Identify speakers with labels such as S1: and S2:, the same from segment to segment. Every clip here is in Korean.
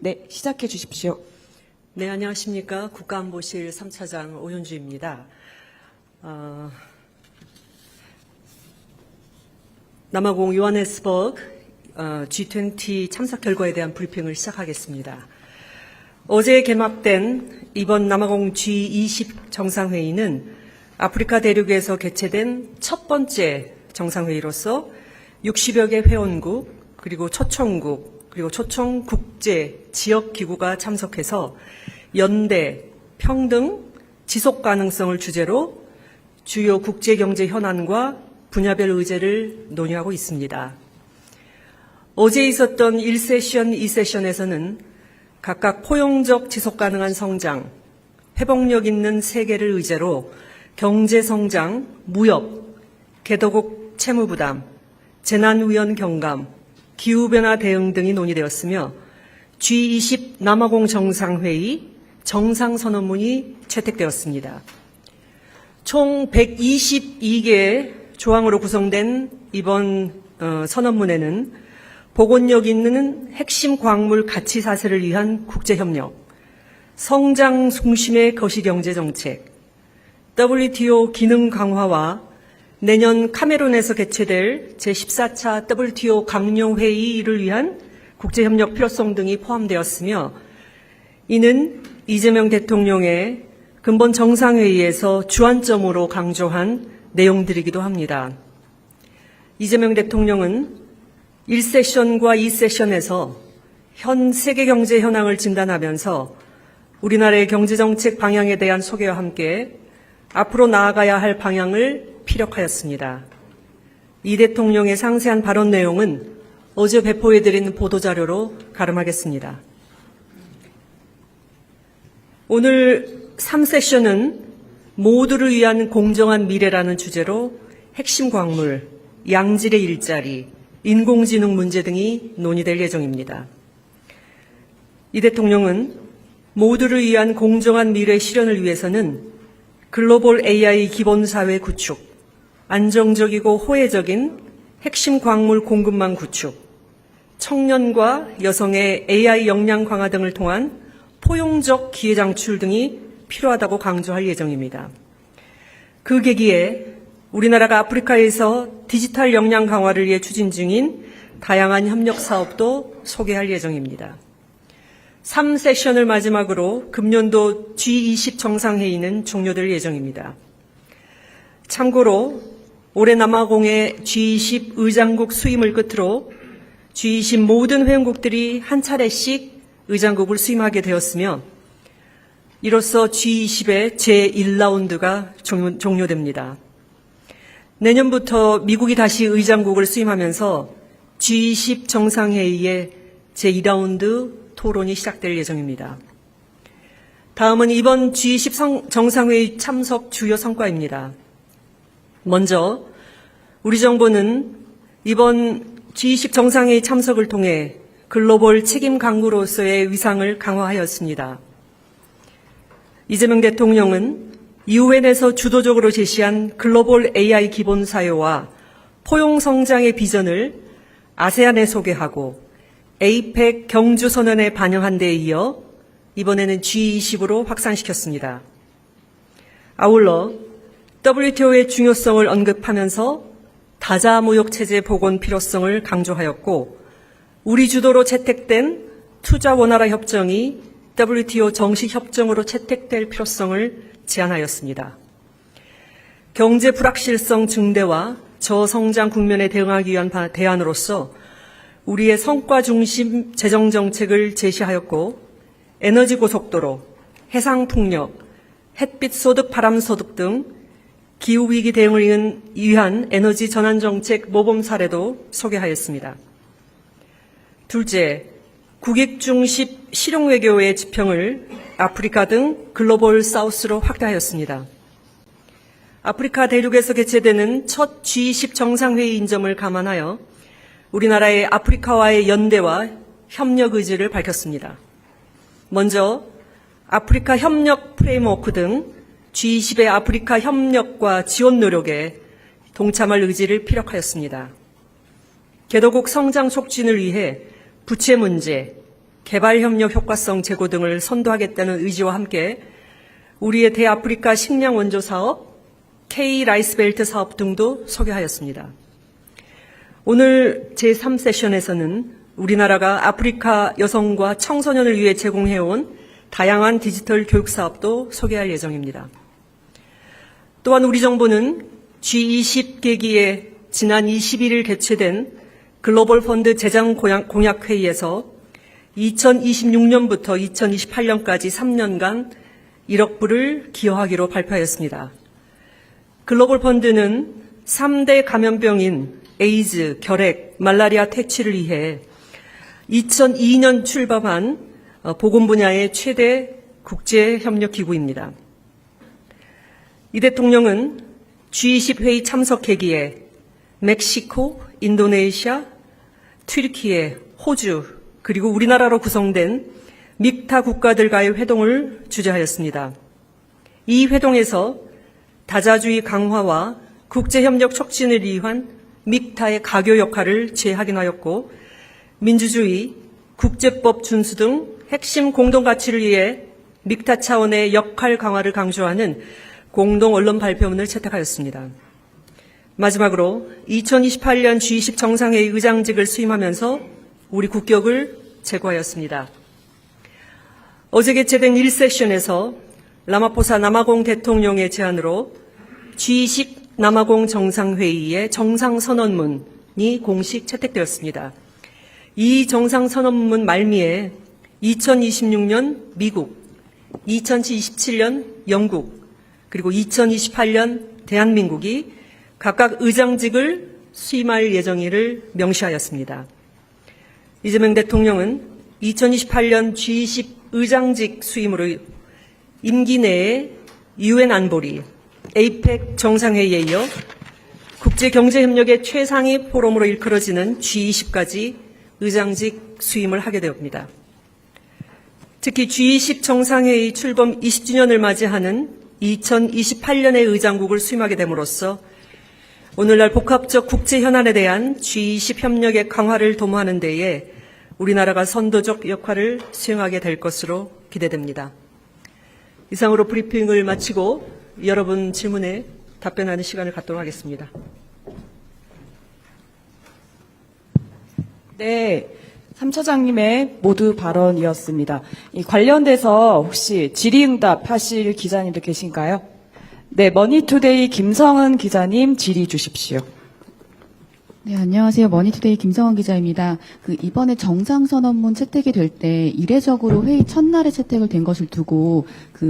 S1: 네, 시작해 주십시오.
S2: 네, 안녕하십니까. 국가안보실 3차장 오현주입니다. 남아공 요하네스버그 G20 참석 결과에 대한 브리핑을 시작하겠습니다. 어제 개막된 이번 남아공 G20 정상회의는 아프리카 대륙에서 개최된 첫 번째 정상회의로서 60여 개 회원국, 그리고 초청국, 그리고 초청 국제 지역 기구가 참석해서 연대, 평등, 지속 가능성을 주제로 주요 국제 경제 현안과 분야별 의제를 논의하고 있습니다. 어제 있었던 1세션, 2세션에서는 각각 포용적 지속 가능한 성장, 회복력 있는 세계를 의제로 경제 성장, 무역, 개도국 채무 부담, 재난 위험 경감, 기후변화 대응 등이 논의되었으며 G20 남아공 정상회의 정상선언문이 채택되었습니다. 총 122개의 조항으로 구성된 이번 선언문에는 복원력 있는 핵심 광물 가치 사슬을 위한 국제협력, 성장 중심의 거시경제정책, WTO 기능 강화와 내년 카메룬에서 개최될 제14차 WTO 강령회의를 위한 국제협력 필요성 등이 포함되었으며 이는 이재명 대통령의 근본 정상회의에서 주안점으로 강조한 내용들이기도 합니다. 이재명 대통령은 1세션과 2세션에서 현 세계 경제 현황을 진단하면서 우리나라의 경제정책 방향에 대한 소개와 함께 앞으로 나아가야 할 방향을 피력하였습니다. 이 대통령의 상세한 발언 내용은 어제 배포해드린 보도자료로 가름하겠습니다. 오늘 3세션은 모두를 위한 공정한 미래라는 주제로 핵심 광물, 양질의 일자리, 인공지능 문제 등이 논의될 예정입니다. 이 대통령은 모두를 위한 공정한 미래 실현을 위해서는 글로벌 AI 기본사회 구축, 안정적이고 호혜적인 핵심 광물 공급망 구축, 청년과 여성의 AI 역량 강화 등을 통한 포용적 기회 창출 등이 필요하다고 강조할 예정입니다. 그 계기에 우리나라가 아프리카에서 디지털 역량 강화를 위해 추진 중인 다양한 협력 사업도 소개할 예정입니다. 3세션을 마지막으로 금년도 G20 정상회의는 종료될 예정입니다. 참고로 올해 남아공의 G20 의장국 수임을 끝으로 G20 모든 회원국들이 한 차례씩 의장국을 수임하게 되었으며 이로써 G20의 제1라운드가 종료됩니다. 내년부터 미국이 다시 의장국을 수임하면서 G20 정상회의의 제2라운드 토론이 시작될 예정입니다. 다음은 이번 G20 정상회의 참석 주요 성과입니다. 먼저 우리 정부는 이번 G20 정상회의 참석을 통해 글로벌 책임 강국으로서의 위상을 강화하였습니다. 이재명 대통령은 UN에서 주도적으로 제시한 글로벌 AI 기본 사회와 포용 성장의 비전을 아세안에 소개하고 APEC 경주선언에 반영한 데 이어 이번에는 G20으로 확산시켰습니다. 아울러 WTO의 중요성을 언급하면서 다자무역체제 복원 필요성을 강조하였고 우리 주도로 채택된 투자 원활화 협정이 WTO 정식 협정으로 채택될 필요성을 제안하였습니다. 경제 불확실성 증대와 저성장 국면에 대응하기 위한 대안으로서 우리의 성과 중심 재정 정책을 제시하였고 에너지 고속도로, 해상 풍력, 햇빛 소득, 바람 소득 등 기후위기 대응을 위한 에너지 전환 정책 모범 사례도 소개하였습니다. 둘째, 국익 중심 실용 외교의 지평을 아프리카 등 글로벌 사우스로 확대하였습니다. 아프리카 대륙에서 개최되는 첫 G20 정상회의인 점을 감안하여 우리나라의 아프리카와의 연대와 협력 의지를 밝혔습니다. 먼저 아프리카 협력 프레임워크 등 G20의 아프리카 협력과 지원 노력에 동참할 의지를 피력하였습니다. 개도국 성장 촉진을 위해 부채 문제, 개발협력 효과성 제고 등을 선도하겠다는 의지와 함께 우리의 대아프리카 식량 원조 사업, K-라이스벨트 사업 등도 소개하였습니다. 오늘 제3세션에서는 우리나라가 아프리카 여성과 청소년을 위해 제공해온 다양한 디지털 교육 사업도 소개할 예정입니다. 또한 우리 정부는 G20 계기에 지난 21일 개최된 글로벌 펀드 재정 공약 회의에서 2026년부터 2028년까지 3년간 1억 불을 기여하기로 발표하였습니다. 글로벌 펀드는 3대 감염병인 에이즈, 결핵, 말라리아 퇴치를 위해 2002년 출범한 보건 분야의 최대 국제협력기구입니다. 이 대통령은 G20 회의 참석 계기에 멕시코, 인도네시아, 튀르키예, 호주, 그리고 우리나라로 구성된 믹타 국가들과의 회동을 주재하였습니다. 이 회동에서 다자주의 강화와 국제협력 촉진을 위한 믹타의 가교 역할을 재확인하였고, 민주주의, 국제법 준수 등 핵심 공동가치를 위해 믹타 차원의 역할 강화를 강조하는 공동 언론 발표문을 채택하였습니다. 마지막으로 2028년 G20 정상회의 의장직을 수임하면서 우리 국격을 제고하였습니다. 어제 개최된 1세션에서 라마포사 남아공 대통령의 제안으로 G20 남아공 정상회의의 정상선언문이 공식 채택되었습니다. 이 정상선언문 말미에 2026년 미국, 2027년 영국, 그리고 2028년 대한민국이 각각 의장직을 수임할 예정일을 명시하였습니다. 이재명 대통령은 2028년 G20 의장직 수임으로 임기 내에 UN 안보리, 에이펙 정상회의에 이어 국제경제협력의 최상위 포럼으로 일컬어지는 G20까지 의장직 수임을 하게 되옵니다. 특히 G20 정상회의 출범 20주년을 맞이하는 2028년의 의장국을 수임하게 됨으로써 오늘날 복합적 국제 현안에 대한 G20 협력의 강화를 도모하는 데에 우리나라가 선도적 역할을 수행하게 될 것으로 기대됩니다. 이상으로 브리핑을 마치고 여러분 질문에 답변하는 시간을 갖도록 하겠습니다.
S1: 네, 3처장님의 모두 발언이었습니다. 이 관련돼서 혹시 질의응답 하실 기자님도 계신가요? 네, 머니투데이 김성은 기자님 질의 주십시오.
S3: 네, 안녕하세요. 머니투데이 김성원 기자입니다. 이번에 정상선언문 채택이 될 때 이례적으로 회의 첫날에 채택을 된 것을 두고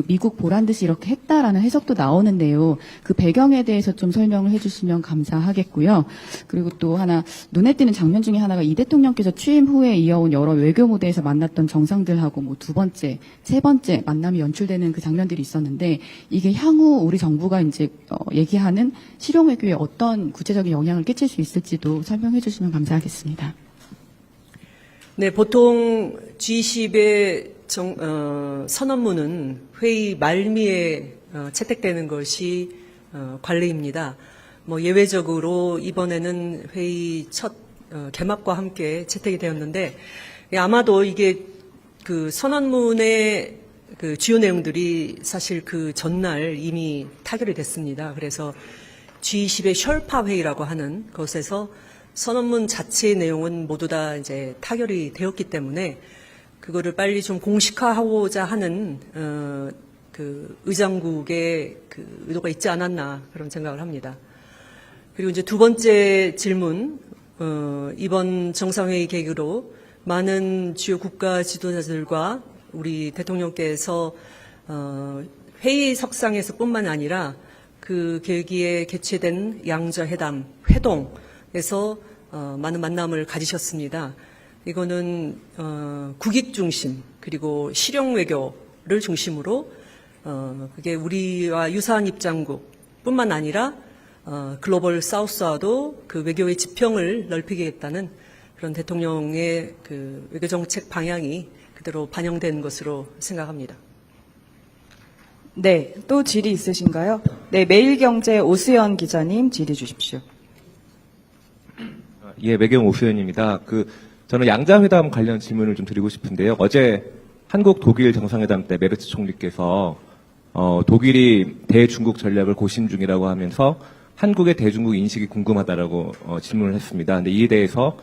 S3: 미국 보란 듯이 이렇게 했다라는 해석도 나오는데요. 그 배경에 대해서 좀 설명을 해주시면 감사하겠고요. 그리고 또 하나 눈에 띄는 장면 중에 하나가 이 대통령께서 취임 후에 이어온 여러 외교 무대에서 만났던 정상들하고 뭐 두 번째, 세 번째 만남이 연출되는 그 장면들이 있었는데 이게 향후 우리 정부가 이제 얘기하는 실용 외교에 어떤 구체적인 영향을 끼칠 수 있을지도 설명해 주시면 감사하겠습니다.
S2: 네, 보통 G20의 선언문은 회의 말미에 채택되는 것이 관례입니다. 뭐 예외적으로 이번에는 회의 첫 개막과 함께 채택이 되었는데 아마도 이게 그 선언문의 그 주요 내용들이 사실 그 전날 이미 타결이 됐습니다. 그래서 G20의 셜파 회의라고 하는 것에서 선언문 자체의 내용은 모두 다 이제 타결이 되었기 때문에 그거를 빨리 좀 공식화하고자 하는 그 의장국의 그 의도가 있지 않았나 그런 생각을 합니다. 그리고 이제 두 번째 질문, 이번 정상회의 계기로 많은 주요 국가 지도자들과 우리 대통령께서 회의석상에서뿐만 아니라 그 계기에 개최된 양자회담, 회동에서 많은 만남을 가지셨습니다. 이거는 국익 중심 그리고 실용 외교를 중심으로 그게 우리와 유사한 입장국뿐만 아니라 글로벌 사우스와도 그 외교의 지평을 넓히겠다는 그런 대통령의 그 외교 정책 방향이 그대로 반영된 것으로 생각합니다.
S1: 네, 또 질의 있으신가요? 네, 매일경제 오수연 기자님 질의 주십시오.
S4: 예, 매경 오수연입니다. 저는 양자회담 관련 질문을 좀 드리고 싶은데요. 어제 한국 독일 정상회담 때 메르츠 총리께서 독일이 대중국 전략을 고심 중이라고 하면서 한국의 대중국 인식이 궁금하다라고 질문을 했습니다. 근데 이에 대해서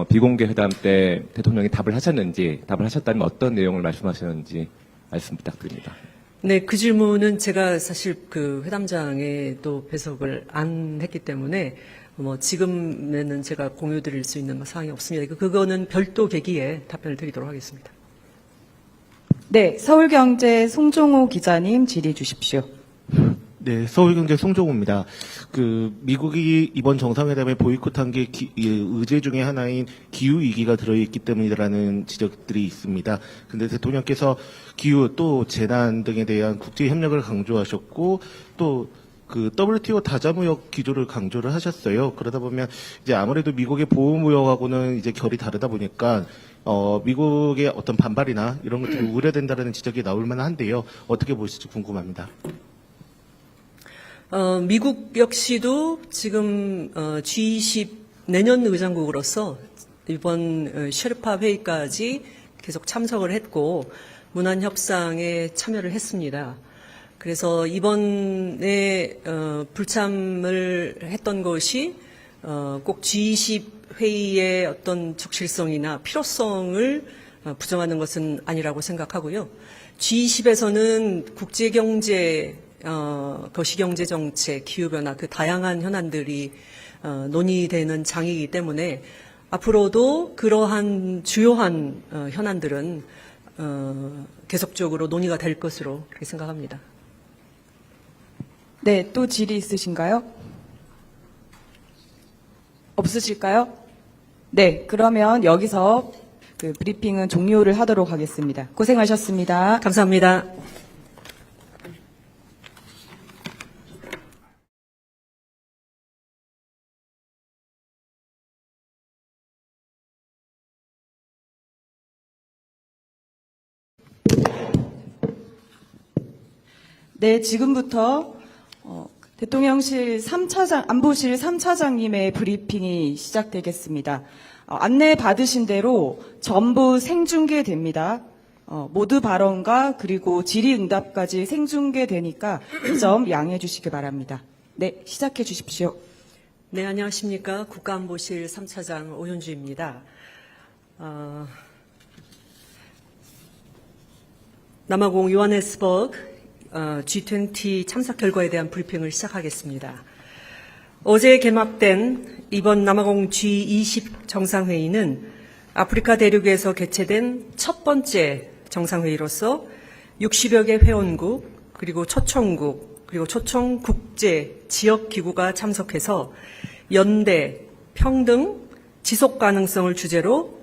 S4: 비공개 회담 때 대통령이 답을 하셨다면 어떤 내용을 말씀하셨는지 말씀 부탁드립니다.
S2: 네, 그 질문은 제가 사실 그 회담장에 또 배석을 안 했기 때문에 지금에는 제가 공유드릴 수 있는 사항이 없습니다. 그거는 별도 계기에 답변을 드리도록 하겠습니다.
S1: 네, 서울경제 송종호 기자님 질의 주십시오.
S5: 네, 서울경제 송종호입니다. 미국이 이번 정상회담에 보이콧한 게 의제 중에 하나인 기후위기가 들어있기 때문이라는 지적들이 있습니다. 근데 대통령께서 기후 또 재난 등에 대한 국제협력을 강조하셨고, 또 WTO 다자무역 기조를 강조를 하셨어요. 그러다 보면 이제 아무래도 미국의 보호무역하고는 이제 결이 다르다 보니까 미국의 어떤 반발이나 이런 것들이 우려된다는 지적이 나올 만한데요. 어떻게 보실지 궁금합니다.
S2: 미국 역시도 지금 G20 내년 의장국으로서 이번 셰르파 회의까지 계속 참석을 했고 문안 협상에 참여를 했습니다. 그래서 이번에 불참을 했던 것이 꼭 G20 회의의 어떤 적실성이나 필요성을 부정하는 것은 아니라고 생각하고요. G20에서는 국제경제, 거시경제정책, 기후변화 그 다양한 현안들이 논의되는 장이기 때문에 앞으로도 그러한 주요한 현안들은 계속적으로 논의가 될 것으로 그렇게 생각합니다.
S1: 네, 또 질의 있으신가요? 없으실까요? 네, 그러면 여기서 그 브리핑은 종료를 하도록 하겠습니다. 고생하셨습니다.
S2: 감사합니다.
S1: 네, 지금부터 대통령실 3차장, 안보실 3차장님의 브리핑이 시작되겠습니다. 안내 받으신 대로 전부 생중계됩니다. 모두 발언과 그리고 질의응답까지 생중계되니까 이 점 양해해 주시기 바랍니다. 네, 시작해 주십시오.
S2: 네, 안녕하십니까. 국가안보실 3차장 오현주입니다. 남아공 요하네스버그 G20 참석 결과에 대한 브리핑을 시작하겠습니다. 어제 개막된 이번 남아공 G20 정상회의는 아프리카 대륙에서 개최된 첫 번째 정상회의로서 60여 개 회원국, 그리고 초청국, 그리고 초청 국제 지역기구가 참석해서 연대, 평등, 지속 가능성을 주제로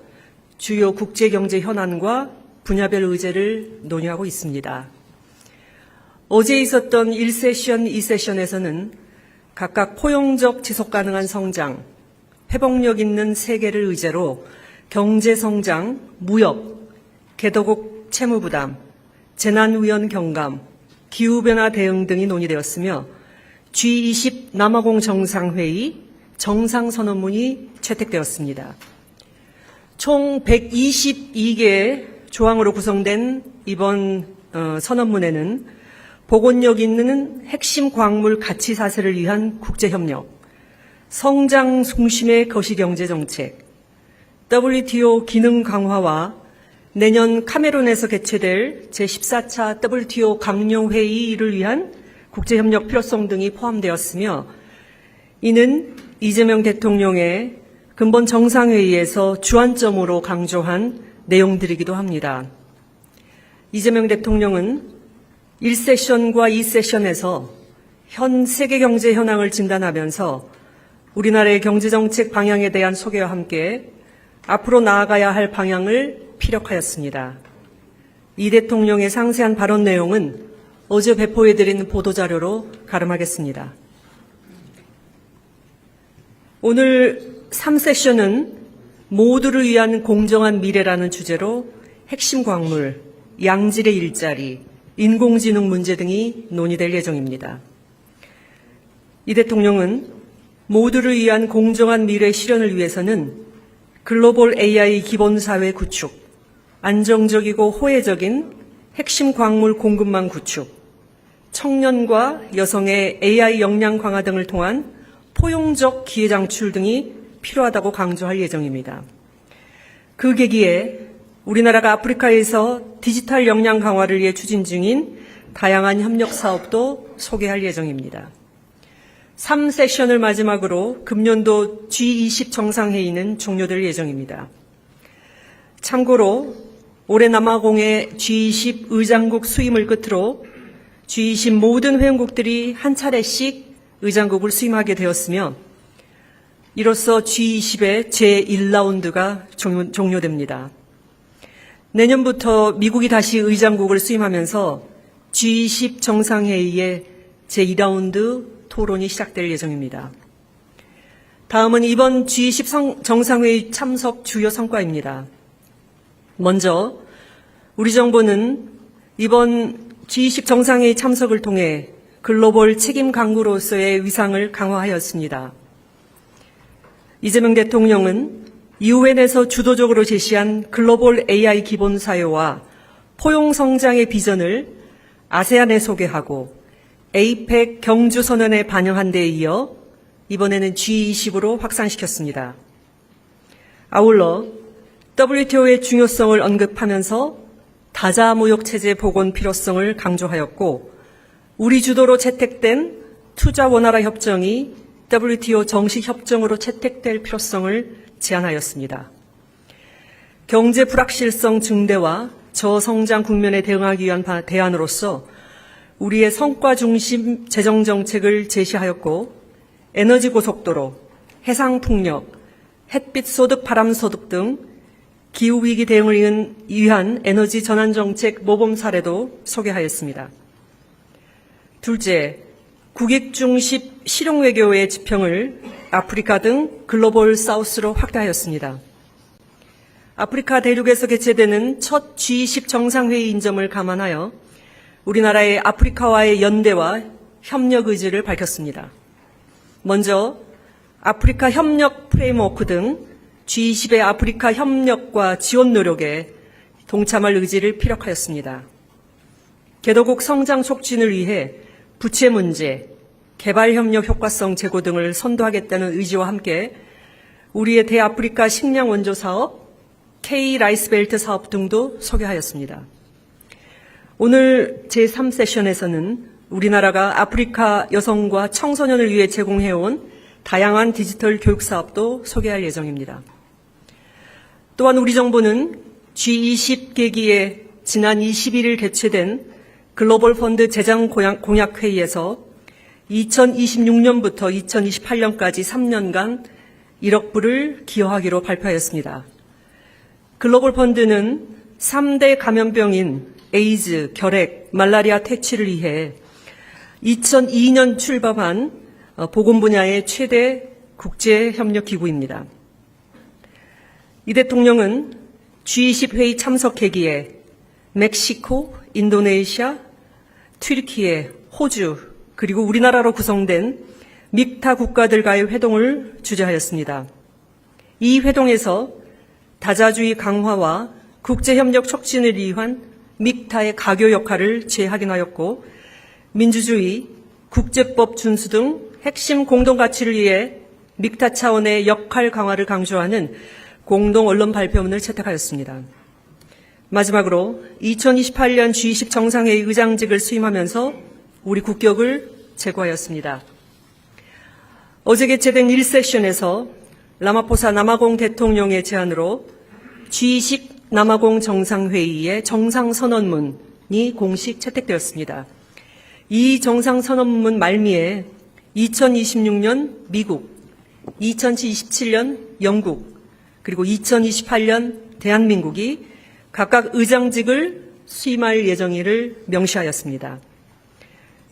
S2: 주요 국제경제 현안과 분야별 의제를 논의하고 있습니다. 어제 있었던 1세션, 2세션에서는 각각 포용적 지속 가능한 성장, 회복력 있는 세계를 의제로 경제 성장, 무역, 개도국 채무 부담, 재난 위험 경감, 기후변화 대응 등이 논의되었으며 G20 남아공 정상회의 정상선언문이 채택되었습니다. 총 122개의 조항으로 구성된 이번 선언문에는 복원력 있는 핵심 광물 가치 사슬을 위한 국제협력, 성장 중심의 거시경제 정책, WTO 기능 강화와 내년 카메룬에서 개최될 제14차 WTO 강령회의를 위한 국제협력 필요성 등이 포함되었으며 이는 이재명 대통령의 근본 정상회의에서 주안점으로 강조한 내용들이기도 합니다. 이재명 대통령은 1세션과 2세션에서 현 세계 경제 현황을 진단하면서 우리나라의 경제정책 방향에 대한 소개와 함께 앞으로 나아가야 할 방향을 피력하였습니다. 이 대통령의 상세한 발언 내용은 어제 배포해드린 보도자료로 가름하겠습니다. 오늘 3세션은 모두를 위한 공정한 미래라는 주제로 핵심 광물, 양질의 일자리, 인공지능 문제 등이 논의될 예정입니다. 이 대통령은 모두를 위한 공정한 미래 실현을 위해서는 글로벌 AI 기본사회 구축, 안정적이고 호혜적인 핵심 광물 공급망 구축, 청년과 여성의 AI 역량 강화 등을 통한 포용적 기회 창출 등이 필요하다고 강조할 예정입니다. 그 계기에 우리나라가 아프리카에서 디지털 역량 강화를 위해 추진 중인 다양한 협력 사업도 소개할 예정입니다. 3세션을 마지막으로 금년도 G20 정상회의는 종료될 예정입니다. 참고로 올해 남아공의 G20 의장국 수임을 끝으로 G20 모든 회원국들이 한 차례씩 의장국을 수임하게 되었으며 이로써 G20의 제1라운드가 종료됩니다. 내년부터 미국이 다시 의장국을 수임하면서 G20 정상회의의 제2라운드 토론이 시작될 예정입니다. 다음은 이번 G20 정상회의 참석 주요 성과입니다. 먼저 우리 정부는 이번 G20 정상회의 참석을 통해 글로벌 책임 강국으로서의 위상을 강화하였습니다. 이재명 대통령은 UN에서 주도적으로 제시한 글로벌 AI 기본 사회와 포용 성장의 비전을 아세안에 소개하고 APEC 경주선언에 반영한 데 이어 이번에는 G20으로 확산시켰습니다. 아울러 WTO의 중요성을 언급하면서 다자무역체제 복원 필요성을 강조하였고 우리 주도로 채택된 투자 원활화 협정이 WTO 정식 협정으로 채택될 필요성을 제안하였습니다. 경제 불확실성 증대와 저성장 국면에 대응하기 위한 대안으로서 우리의 성과 중심 재정 정책을 제시하였고 에너지 고속도로, 해상 풍력, 햇빛 소득, 바람 소득 등 기후위기 대응을 위한 에너지 전환 정책 모범 사례도 소개하였습니다. 둘째, 국익 중심 실용 외교의 지평을 아프리카 등 글로벌 사우스로 확대하였습니다. 아프리카 대륙에서 개최되는 첫 G20 정상회의인 점을 감안하여 우리나라의 아프리카와의 연대와 협력 의지를 밝혔습니다. 먼저 아프리카 협력 프레임워크 등 G20의 아프리카 협력과 지원 노력에 동참할 의지를 피력하였습니다. 개도국 성장 촉진을 위해 부채 문제, 개발협력 효과성 제고 등을 선도하겠다는 의지와 함께 우리의 대아프리카 식량 원조 사업, K-라이스벨트 사업 등도 소개하였습니다. 오늘 제3세션에서는 우리나라가 아프리카 여성과 청소년을 위해 제공해온 다양한 디지털 교육 사업도 소개할 예정입니다. 또한 우리 정부는 G20 계기에 지난 21일 개최된 글로벌 펀드 재정 공약 회의에서 2026년부터 2028년까지 3년간 1억 불을 기여하기로 발표하였습니다. 글로벌 펀드는 3대 감염병인 에이즈, 결핵, 말라리아 퇴치를 위해 2002년 출범한 보건 분야의 최대 국제협력기구입니다. 이 대통령은 G20 회의 참석 계기에 멕시코, 인도네시아, 튀르키예, 호주, 그리고 우리나라로 구성된 믹타 국가들과의 회동을 주재하였습니다. 이 회동에서 다자주의 강화와 국제협력 촉진을 위한 믹타의 가교 역할을 재확인하였고 민주주의, 국제법 준수 등 핵심 공동가치를 위해 믹타 차원의 역할 강화를 강조하는 공동 언론 발표문을 채택하였습니다. 마지막으로 2028년 G20 정상회의 의장직을 수임하면서 우리 국격을 제고하였습니다. 어제 개최된 1세션에서 라마포사 남아공 대통령의 제안으로 G20 남아공 정상회의의 정상선언문이 공식 채택되었습니다. 이 정상선언문 말미에 2026년 미국, 2027년 영국, 그리고 2028년 대한민국이 각각 의장직을 수임할 예정일을 명시하였습니다.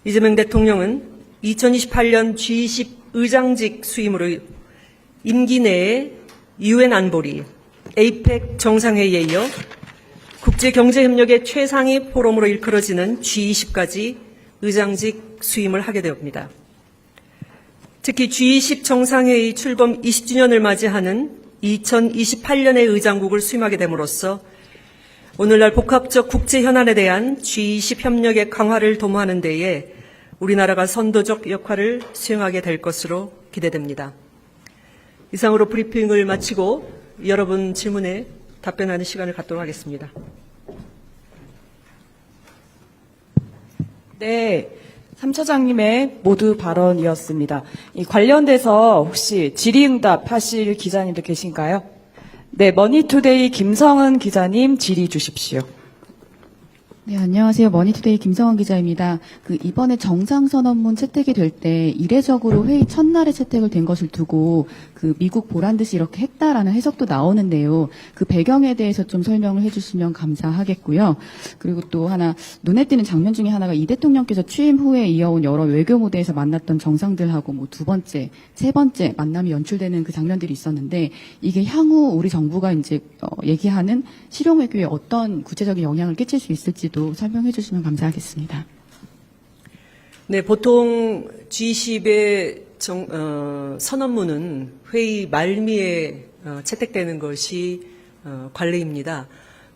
S2: 이재명 대통령은 2028년 G20 의장직 수임으로 임기 내에 UN 안보리, APEC 정상회의에 이어 국제경제협력의 최상위 포럼으로 일컬어지는 G20까지 의장직 수임을 하게 되옵니다. 특히 G20 정상회의 출범 20주년을 맞이하는 2028년의 의장국을 수임하게 됨으로써 오늘날 복합적 국제 현안에 대한 G20 협력의 강화를 도모하는 데에 우리나라가 선도적 역할을 수행하게 될 것으로 기대됩니다. 이상으로 브리핑을 마치고 여러분 질문에 답변하는 시간을 갖도록 하겠습니다.
S1: 네, 3차장님의 모두 발언이었습니다. 이 관련돼서 혹시 질의응답 하실 기자님도 계신가요? 네, 머니투데이 김성은 기자님 질의 주십시오.
S3: 네, 안녕하세요. 머니투데이 김성원 기자입니다. 이번에 정상선언문 채택이 될 때 이례적으로 회의 첫날에 채택을 된 것을 두고 미국 보란 듯이 이렇게 했다라는 해석도 나오는데요. 그 배경에 대해서 좀 설명을 해주시면 감사하겠고요. 그리고 또 하나 눈에 띄는 장면 중에 하나가 이 대통령께서 취임 후에 이어온 여러 외교 무대에서 만났던 정상들하고 뭐 두 번째, 세 번째 만남이 연출되는 그 장면들이 있었는데 이게 향후 우리 정부가 이제 얘기하는 실용 외교에 어떤 구체적인 영향을 끼칠 수 있을지도 설명해 주시면 감사하겠습니다.
S2: 네, 보통 G20의 선언문은 회의 말미에 채택되는 것이 관례입니다.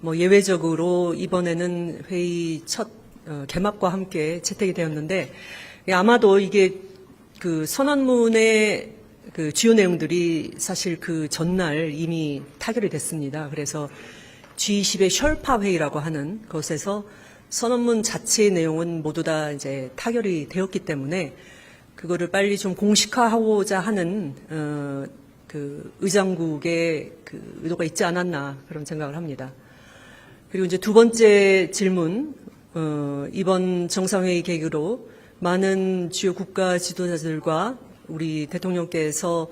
S2: 뭐 예외적으로 이번에는 회의 첫 개막과 함께 채택이 되었는데 아마도 이게 그 선언문의 그 주요 내용들이 사실 그 전날 이미 타결이 됐습니다. 그래서 G20의 셜파 회의라고 하는 것에서 선언문 자체의 내용은 모두 다 이제 타결이 되었기 때문에 그거를 빨리 좀 공식화하고자 하는 그 의장국의 그 의도가 있지 않았나 그런 생각을 합니다. 그리고 이제 두 번째 질문, 이번 정상회의 계기로 많은 주요 국가 지도자들과 우리 대통령께서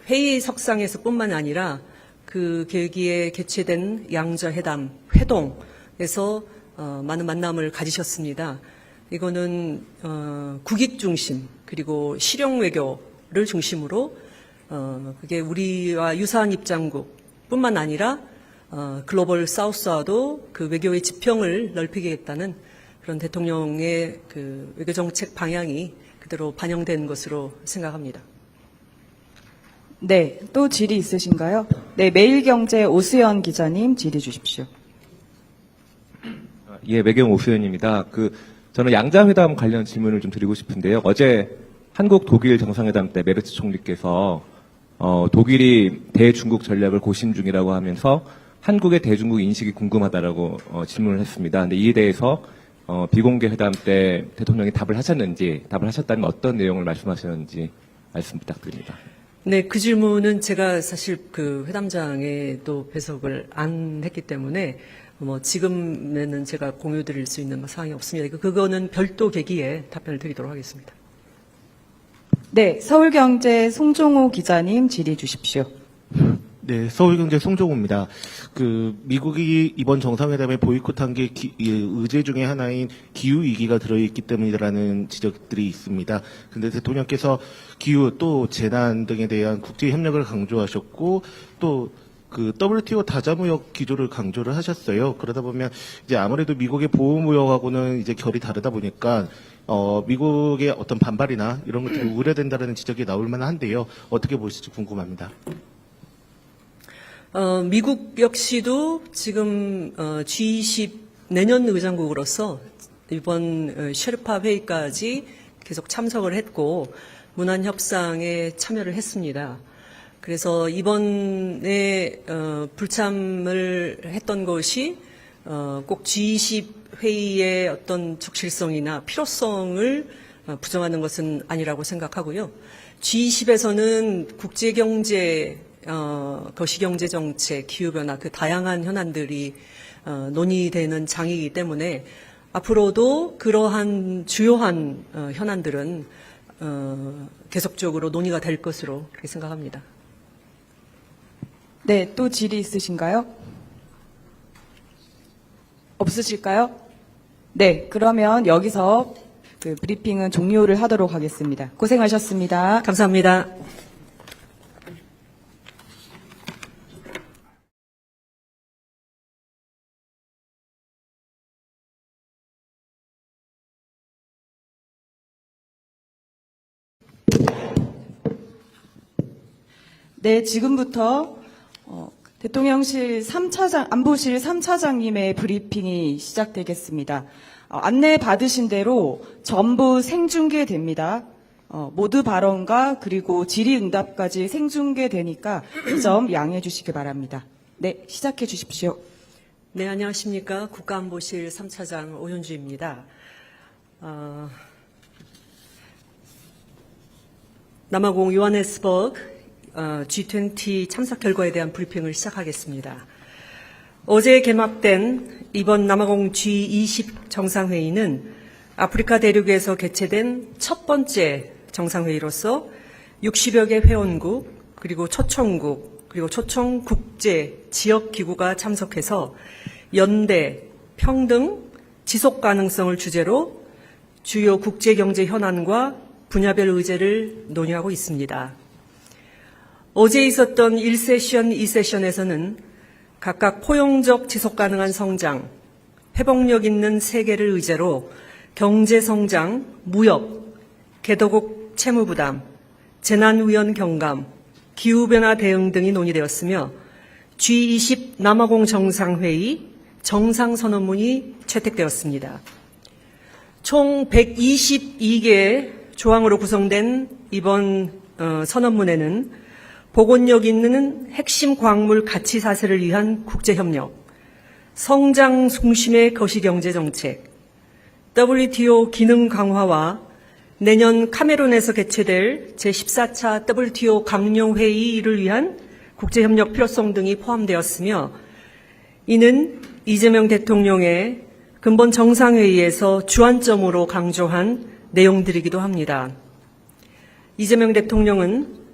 S2: 회의석상에서뿐만 아니라 그 계기에 개최된 양저회담, 회동에서 많은 만남을 가지셨습니다. 이거는 국익 중심 그리고 실용 외교를 중심으로 그게 우리와 유사한 입장국뿐만 아니라 글로벌 사우스와도 그 외교의 지평을 넓히겠다는 그런 대통령의 그 외교 정책 방향이 그대로 반영된 것으로 생각합니다.
S1: 네, 또 질의 있으신가요? 네, 매일경제 오수연 기자님 질의 주십시오.
S4: 예, 매경 오수연입니다. 저는 양자회담 관련 질문을 좀 드리고 싶은데요. 어제 한국 독일 정상회담 때 메르츠 총리께서 독일이 대중국 전략을 고심 중이라고 하면서 한국의 대중국 인식이 궁금하다라고 질문을 했습니다. 근데 이에 대해서 비공개 회담 때 대통령이 답을 하셨다면 어떤 내용을 말씀하셨는지 말씀 부탁드립니다.
S2: 네, 그 질문은 제가 사실 그 회담장에 또 배석을 안 했기 때문에 뭐 지금에는 제가 공유드릴 수 있는 사항이 없습니다. 그거는 별도 계기에 답변을 드리도록 하겠습니다.
S1: 네, 서울경제 송종호 기자님 질의 주십시오.
S5: 네, 서울경제 송종호입니다. 미국이 이번 정상회담에 보이콧한 게 의제 중에 하나인 기후위기가 들어있기 때문이라는 지적들이 있습니다. 근데 대통령께서 기후 또 재난 등에 대한 국제협력을 강조하셨고 또 WTO 다자무역 기조를 강조를 하셨어요. 그러다 보면 이제 아무래도 미국의 보호무역하고는 이제 결이 다르다 보니까 미국의 어떤 반발이나 이런 것들이 우려된다는 지적이 나올 만한데요. 어떻게 보실지 궁금합니다.
S2: 미국 역시도 지금 G20 내년 의장국으로서 이번 셰르파 회의까지 계속 참석을 했고 문안 협상에 참여를 했습니다. 그래서 이번에 불참을 했던 것이 꼭 G20 회의의 어떤 적실성이나 필요성을 부정하는 것은 아니라고 생각하고요. G20에서는 국제경제 거시경제정책, 기후변화 그 다양한 현안들이 논의되는 장이기 때문에 앞으로도 그러한 주요한 현안들은 계속적으로 논의가 될 것으로 그렇게 생각합니다.
S1: 네, 또 질의 있으신가요? 없으실까요? 네, 그러면 여기서 그 브리핑은 종료를 하도록 하겠습니다. 고생하셨습니다.
S2: 감사합니다.
S1: 네, 지금부터 대통령실 안보실 3차장님의 브리핑이 시작되겠습니다. 안내 받으신 대로 전부 생중계됩니다. 모두 발언과 그리고 질의응답까지 생중계되니까 이 점 양해해 주시기 바랍니다. 네, 시작해 주십시오.
S2: 네, 안녕하십니까. 국가안보실 3차장 오현주입니다. 남아공 요하네스버그 G20 참석 결과에 대한 브리핑을 시작하겠습니다. 어제 개막된 이번 남아공 G20 정상회의는 아프리카 대륙에서 개최된 첫 번째 정상회의로서 60여 개 회원국, 그리고 초청국, 그리고 초청 국제 지역 기구가 참석해서 연대, 평등, 지속 가능성을 주제로 주요 국제 경제 현안과 분야별 의제를 논의하고 있습니다. 어제 있었던 1세션, 2세션에서는 각각 포용적 지속 가능한 성장, 회복력 있는 세계를 의제로 경제 성장, 무역, 개도국 채무 부담, 재난 위험 경감, 기후 변화 대응 등이 논의되었으며 G20 남아공 정상회의 정상 선언문이 채택되었습니다. 총 122개의 조항으로 구성된 이번 선언문에는 복원력 있는 핵심 광물 가치 사슬을 위한 국제협력, 성장 중심의 거시경제 정책, WTO 기능 강화와 내년 카메룬에서 개최될 제14차 WTO 강령회의를 위한 국제협력 필요성 등이 포함되었으며 이는 이재명 대통령의 근본 정상회의에서 주안점으로 강조한 내용들이기도 합니다. 이재명 대통령은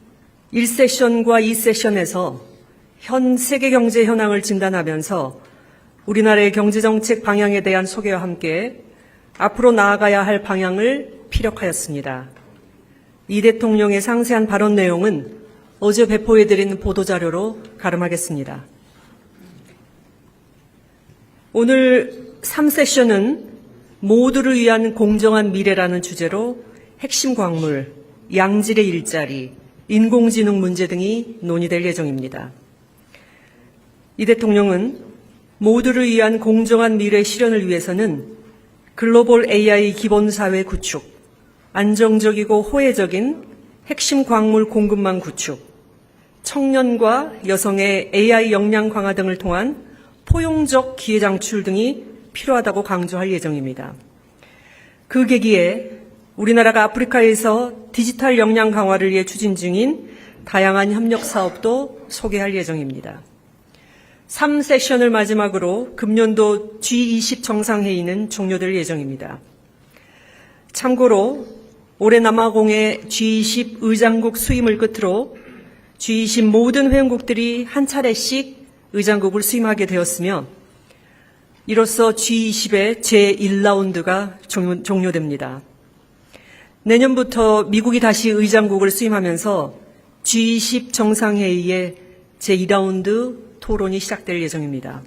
S2: 1세션과 2세션에서 현 세계 경제 현황을 진단하면서 우리나라의 경제정책 방향에 대한 소개와 함께 앞으로 나아가야 할 방향을 피력하였습니다. 이 대통령의 상세한 발언 내용은 어제 배포해드린 보도자료로 가름하겠습니다. 오늘 3세션은 모두를 위한 공정한 미래라는 주제로 핵심 광물, 양질의 일자리, 인공지능 문제 등이 논의될 예정입니다. 이 대통령은 모두를 위한 공정한 미래 실현을 위해서는 글로벌 AI 기본사회 구축, 안정적이고 호혜적인 핵심 광물 공급망 구축, 청년과 여성의 AI 역량 강화 등을 통한 포용적 기회 창출 등이 필요하다고 강조할 예정입니다. 그 계기에 우리나라가 아프리카에서 디지털 역량 강화를 위해 추진 중인 다양한 협력 사업도 소개할 예정입니다. 3세션을 마지막으로 금년도 G20 정상회의는 종료될 예정입니다. 참고로 올해 남아공의 G20 의장국 수임을 끝으로 G20 모든 회원국들이 한 차례씩 의장국을 수임하게 되었으며 이로써 G20의 제1라운드가 종료됩니다. 내년부터 미국이 다시 의장국을 수임하면서 G20 정상회의의 제2라운드 토론이 시작될 예정입니다.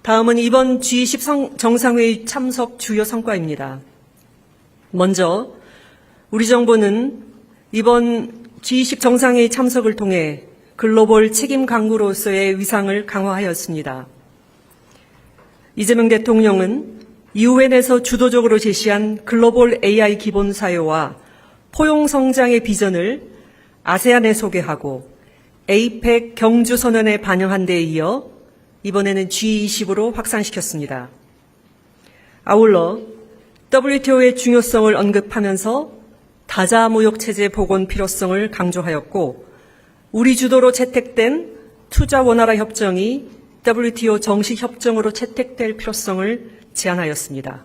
S2: 다음은 이번 G20 정상회의 참석 주요 성과입니다. 먼저 우리 정부는 이번 G20 정상회의 참석을 통해 글로벌 책임 강국으로서의 위상을 강화하였습니다. 이재명 대통령은 UN에서 주도적으로 제시한 글로벌 AI 기본 사회와 포용 성장의 비전을 아세안에 소개하고 APEC 경주 선언에 반영한 데 이어 이번에는 G20으로 확산시켰습니다. 아울러 WTO의 중요성을 언급하면서 다자무역 체제 복원 필요성을 강조하였고 우리 주도로 채택된 투자 원활화 협정이 WTO 정식 협정으로 채택될 필요성을 제안하였습니다.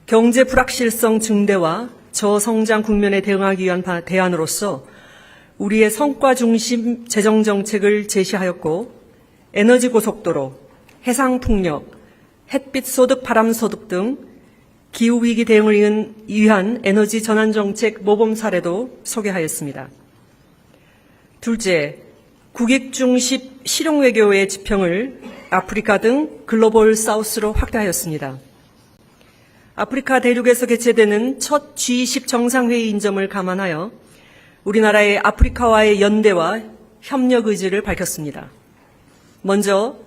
S2: 경제 불확실성 증대와 저성장 국면에 대응하기 위한 대안으로서 우리의 성과 중심 재정 정책을 제시하였고 에너지 고속도로, 해상 풍력, 햇빛 소득, 바람 소득 등 기후 위기 대응을 위한 에너지 전환 정책 모범 사례도 소개하였습니다. 둘째, 국익 중심 실용 외교의 지평을 아프리카 등 글로벌 사우스로 확대하였습니다. 아프리카 대륙에서 개최되는 첫 G20 정상회의인 점을 감안하여 우리나라의 아프리카와의 연대와 협력 의지를 밝혔습니다. 먼저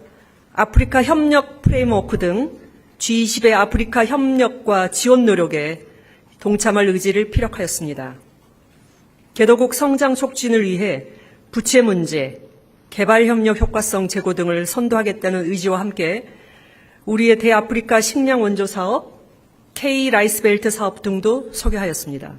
S2: 아프리카 협력 프레임워크 등 G20의 아프리카 협력과 지원 노력에 동참할 의지를 피력하였습니다. 개도국 성장 촉진을 위해 부채 문제, 개발협력 효과성 제고 등을 선도하겠다는 의지와 함께 우리의 대아프리카 식량 원조 사업, K-라이스벨트 사업 등도 소개하였습니다.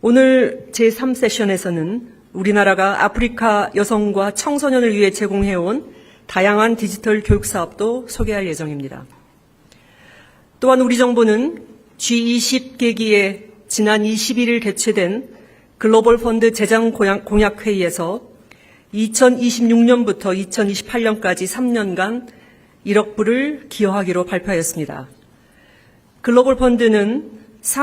S2: 오늘 제3세션에서는 우리나라가 아프리카 여성과 청소년을 위해 제공해온 다양한 디지털 교육 사업도 소개할 예정입니다. 또한 우리 정부는 G20 계기에 지난 21일 개최된 글로벌 펀드 재정 공약 회의에서 2026년부터 2028년까지 3년간 1억 불을 기여하기로 발표하였습니다. 글로벌 펀드는